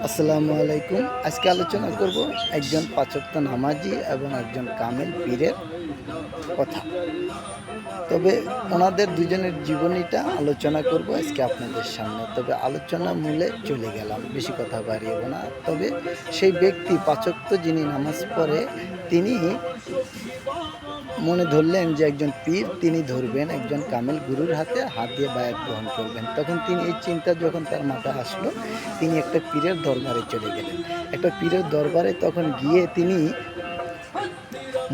আসসালামু আলাইকুম। আজকে আলোচনা করব একজন পাঁচ ওয়াক্ত নামাজি এবং একজন কামেল পীরের কথা। তবে ওনাদের দুজনের জীবনীটা আলোচনা করব আজকে আপনাদের সামনে। তবে আলোচনা মূলে চলে গেলাম, বেশি কথা বাড়িয়েব না। তবে সেই ব্যক্তি পাঁচ ওয়াক্ত যিনি নামাজ পড়ে, তিনি মনে ধরলেন যে একজন পীর তিনি ধরবেন, একজন কামেল গুরুর হাতে হাত দিয়ে বায়াত গ্রহণ করবেন। তখন তিনি এই চিন্তা যখন তার মাথায় আসলো, তিনি একটা পীরের দরবারে চলে গেলেন। একটা পীরের দরবারে তখন গিয়ে তিনি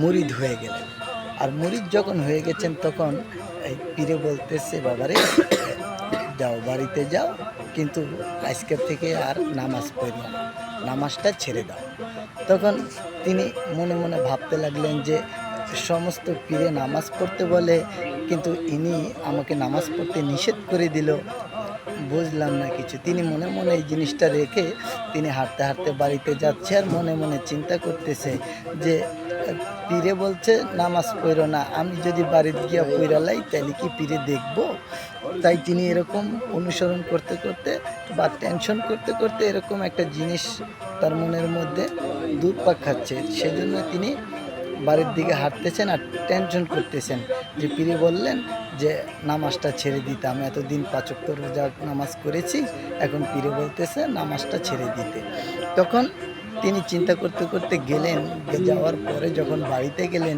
মুরিদ হয়ে গেলেন। আর মুরিদ যখন হয়ে গেছেন তখন এই পীরে বলতেছে, বাবারে যাও বাড়িতে যাও, কিন্তু আজকের থেকে আর নামাজ পড়ো না, নামাজটা ছেড়ে দাও। তখন তিনি মনে মনে ভাবতে লাগলেন যে সমস্ত পীরে নামাজ পড়তে বলে, কিন্তু ইনি আমাকে নামাজ পড়তে নিষেধ করে দিল, বুঝলাম না কিছু। তিনি মনে মনে এই জিনিসটা রেখে তিনি হাঁটতে হাঁটতে বাড়িতে যাচ্ছে, আর মনে মনে চিন্তা করতেছে যে পীরে বলছে নামাজ পড়ো না, আমি যদি বাড়িতে গিয়া পড়ালাই তাহলে কি পীরে দেখব? তাই তিনি এরকম অনুসরণ করতে করতে বা টেনশন করতে করতে এরকম একটা জিনিস তার মনের মধ্যে দুধপাক খাচ্ছে। সেজন্য তিনি বাড়ির দিকে হাঁটতেছেন আর টেনশন করতেছেন যে পীরে বললেন যে নামাজটা ছেড়ে দিতে, আমি এতদিন পাঁচ ওয়াক্ত রোজা নামাজ করেছি, এখন পীরে বলতেছে নামাজটা ছেড়ে দিতে। তখন তিনি চিন্তা করতে করতে গেলেন, যাওয়ার পরে যখন বাড়িতে গেলেন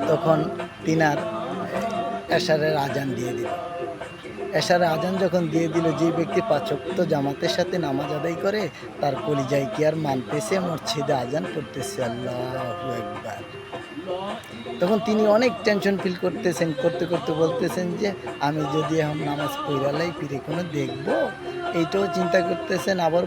তখন তিনার এশারের আজান দিয়ে দিল। এশারের আজান যখন দিয়ে দিল, যে ব্যক্তি পাঁচ ওয়াক্ত জামাতের সাথে নামাজ আদায় করে তার কলিজায় কি আর মানতেছে, মসজিদে আজান পড়তেছে, আল্লাহু আকবার। তখন তিনি অনেক টেনশন ফিল করতেছেন, করতে করতে বলতেছেন যে আমি যদি এখন নামাজ পড়ালাই পীরে কোনো দেখবো, এইটাও চিন্তা করতেছেন। আবার